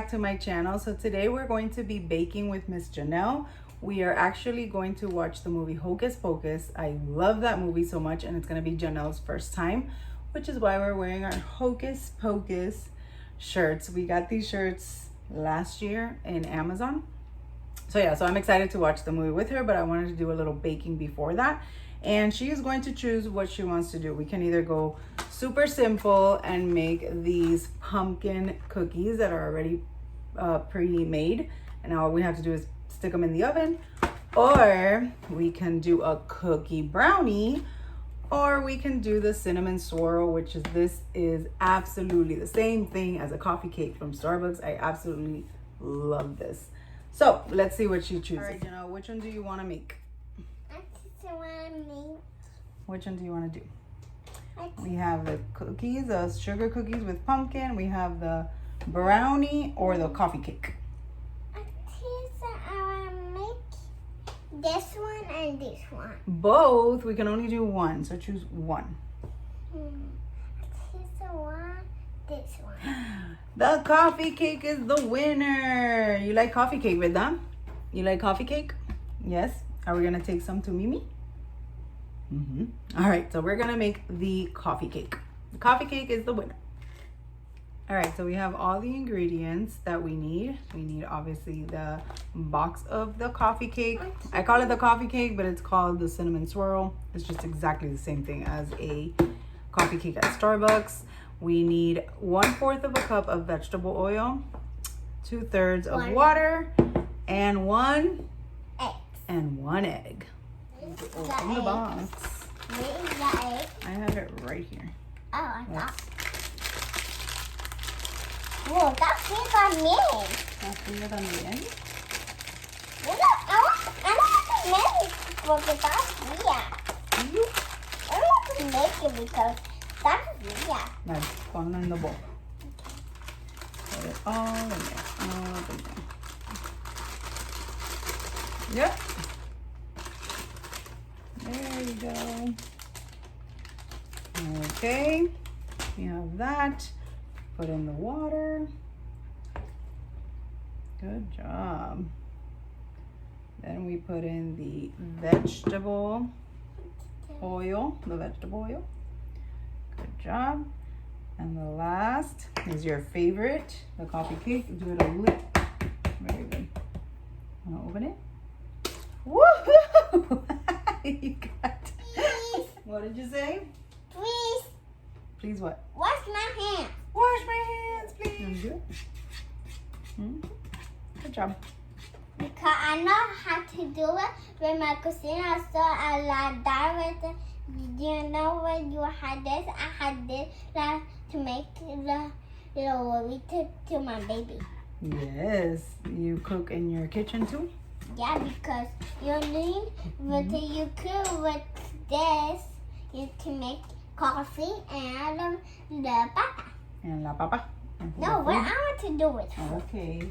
back to my channel. So today we're going to be baking with Miss Janelle. We are actually going to watch the movie Hocus Pocus. I love that movie so much, and it's going to be Janelle's first time, which is why we're wearing our Hocus Pocus shirts. We got these shirts last year in Amazon. So yeah, so I'm excited to watch the movie with her, but I wanted to do a little baking before that. And she is going to choose what she wants to do. We can either go super simple and make these pumpkin cookies that are already pre-made, and all we have to do is stick them in the oven, or we can do a cookie brownie, or we can do the cinnamon swirl, which is absolutely the same thing as a coffee cake from Starbucks. I absolutely love this. So let's see what she chooses. All right, Janelle, which one do you want to make? Which one do you want to do? We have the cookies, the sugar cookies with pumpkin. We have the brownie or the coffee cake. I want to make this one and this one. Both. We can only do one, so choose one. This one. The coffee cake is the winner. You like coffee cake, ¿verdad? You like coffee cake? Yes. Are we going to take some to Mimi? All right, so we're gonna make the coffee cake. The coffee cake is the winner. All right, so we have all the ingredients that we need. We need obviously the box of the coffee cake. I call it the coffee cake, but it's called the cinnamon swirl. It's just exactly the same thing as a coffee cake at Starbucks. We need 1/4 of a cup of vegetable oil, 2/3 of water, and one egg. Open the box. Where is the egg? I have it right here. Oh, I thought. Whoa, that's big on me. That's bigger than the egg? I don't want to make it because that's weird. I don't want to make it because that's weird. Let's put it in the bowl. Put it all in there. All in there. Yep. There you go. Okay, we have that. Put in the water. Good job. Then we put in the vegetable oil, Good job. And the last is your favorite, the coffee cake. Do it a little. Very good. Want to open it? Woohoo! You got it. What did you say? Please. Please what? Wash my hands. Wash my hands, please. Good. Good job. Because I know how to do it with my cucina, so I like that with it. You know when you had this, I had this like, to make the little burrito to my baby. Yes. You cook in your kitchen too? Yeah, because you need, you cook with this, you can make coffee and the papa. And la papa? No, what I want to do it. Okay.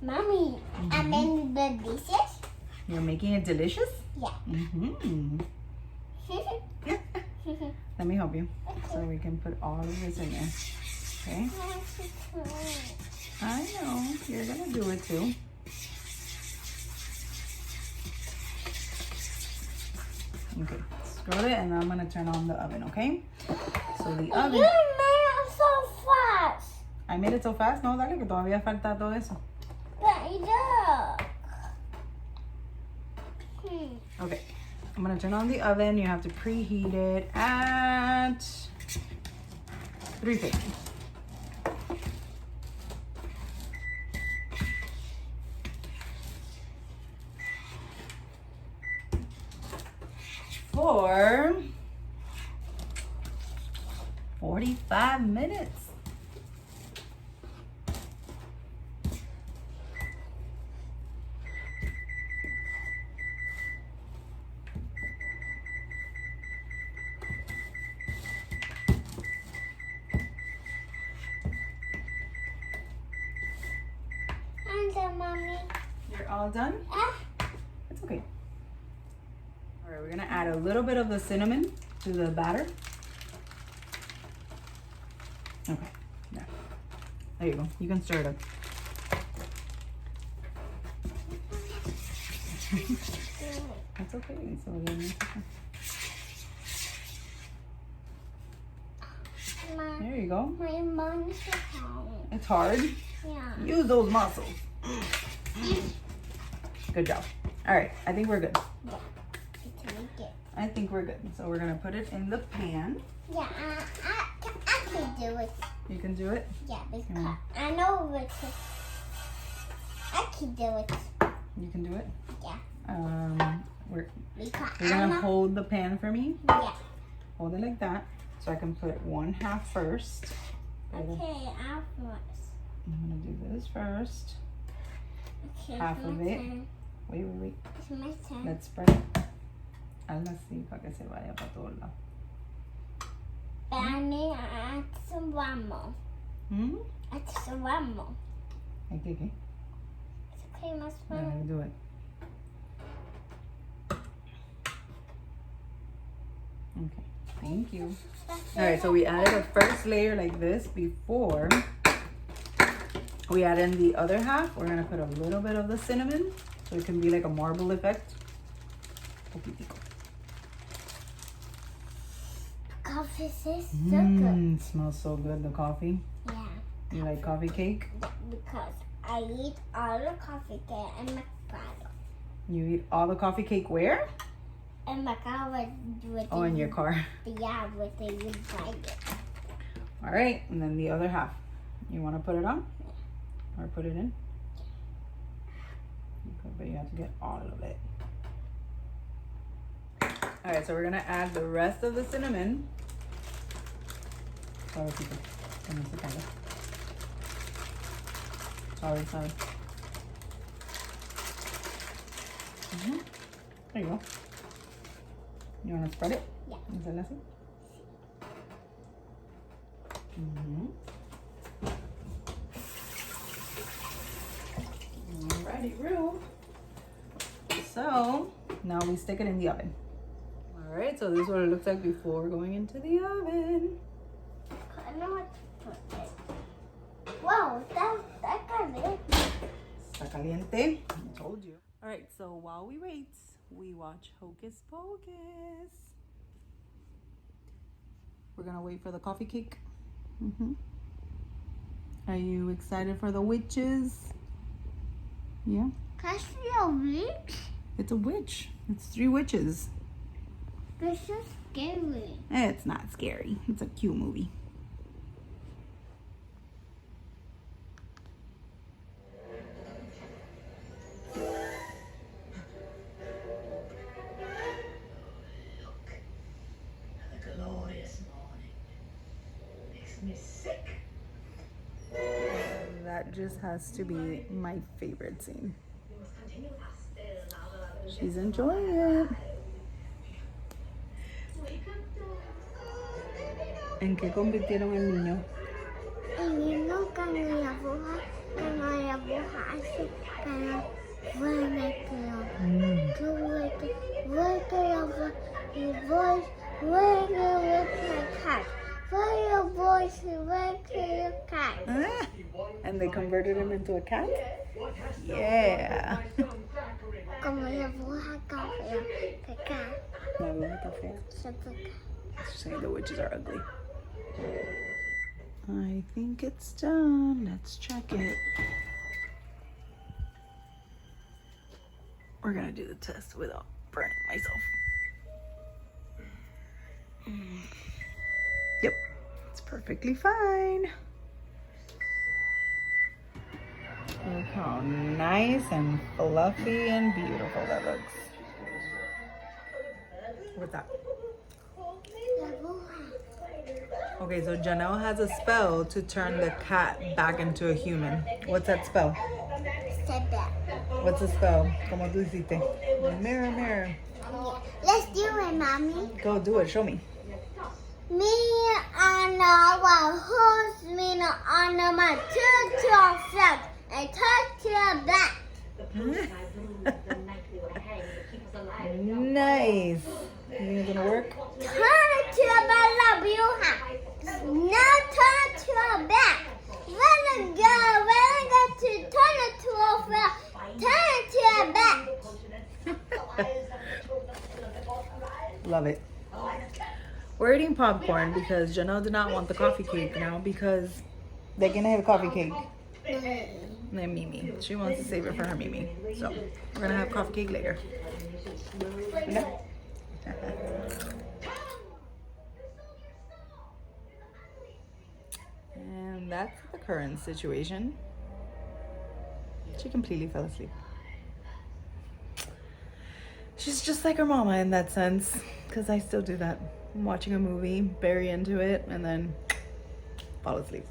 Mommy, I made the dishes. You're making it delicious? Yeah. Let me help you. So we can put all of this in there. Okay? I know. You're going to do it too. Okay. Scroll it, and I'm going to turn on the oven, okay? So the oven... You made it so fast. I made it so fast? No, dale, que todavía falta todo eso. But look. Okay. I'm going to turn on the oven. You have to preheat it at 350. For 45 minutes. I'm done, Mommy. You're all done? It's okay. All right, we're gonna add a little bit of the cinnamon to the batter. Okay, now There you go. You can stir it up. That's okay. So there you go. My mom's home. It's hard. Yeah. Use those muscles. Good job. All right. I think we're good. Yeah. I think we're good. So we're gonna put it in the pan. Yeah, I can do it. You can do it? Yeah, because I know what I can do it. You can do it? Yeah. We're Because gonna hold the pan for me. Yeah. Hold it like that. So I can put 1/2 first. Okay, I'll first. I'm gonna do this first. Okay, Half it's of my it. turn. Wait. It's my turn. Let's spread it. Hazlo así para que se vaya para todos lados. But I need to add some one more. Add some one more. Okay. It's okay, my Yeah, son. do it. Okay, thank you. All right, so we added a first layer like this before we add in the other half. We're gonna put a little bit of the cinnamon so it can be like a marble effect. Coffee is so good. Smells so good, the coffee. Yeah. You like coffee cake? Because I eat all the coffee cake in McDonald's. You eat all the coffee cake where? In McDonald's with Oh, in your car. Yeah, with the blanket. All right, and then the other half. You want to put it on? Or put it in? Okay, but you have to get all of it. All right, so we're gonna add the rest of the cinnamon. Sorry, people. Sorry. There you go. You wanna spread it? Yeah. Hacerle así. Alrighty, Rue. So now we stick it in the oven. Alright, so this is what it looks like before going into the oven. I know what to put it. Whoa, that got it. Está caliente. I told you. Alright, so while we wait, we watch Hocus Pocus. We're gonna wait for the coffee cake. Are you excited for the witches? Yeah? Can I see a witch? It's a witch. It's 3 witches. This is scary. It's not scary. It's a cute movie. That just has to be my favorite scene. She's enjoying it. ¿En qué convirtieron el niño? El niño cuando la bruja hace para vuélvelo. And they converted him into a cat? Yeah. Como la bruja café. La bruja está fea. She's saying the witches are ugly. I think it's done. Let's check it. We're gonna do the test without burning myself. Yep, it's perfectly fine. Look how nice and fluffy and beautiful that looks. What's that? Okay, so Janelle has a spell to turn the cat back into a human. What's that spell? Step back. What's the spell? Como tú hiciste. Mirror, mirror. Let's do it, Mommy. Go do it. Show me. Me on our horse, me on my two front, and touch your back. Nice. You think it's gonna work? Turn to the bruja. Now turn to your back. Very love it. We're eating popcorn because Janelle did not want the coffee cake now because they're gonna have a coffee cake. And then Mimi, she wants to save it for her Mimi. So we're gonna have coffee cake later. Yeah. And that's the current situation. She completely fell asleep. She's just like her mama in that sense, because I still do that. I'm watching a movie, bury into it, and then fall asleep.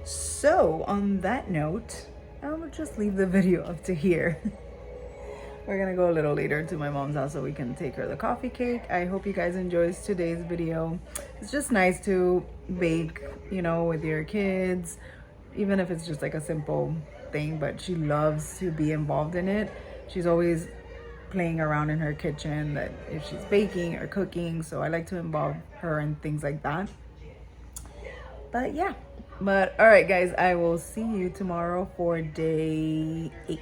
So, on that note, I'll just leave the video up to here. We're gonna go a little later to my mom's house so we can take her the coffee cake. I hope you guys enjoyed today's video. It's just nice to bake, you know, with your kids, even if it's just like a simple thing, but she loves to be involved in it. She's always playing around in her kitchen, that if she's baking or cooking, so I like to involve her in things like that. But yeah, all right guys, I will see you tomorrow for day 8.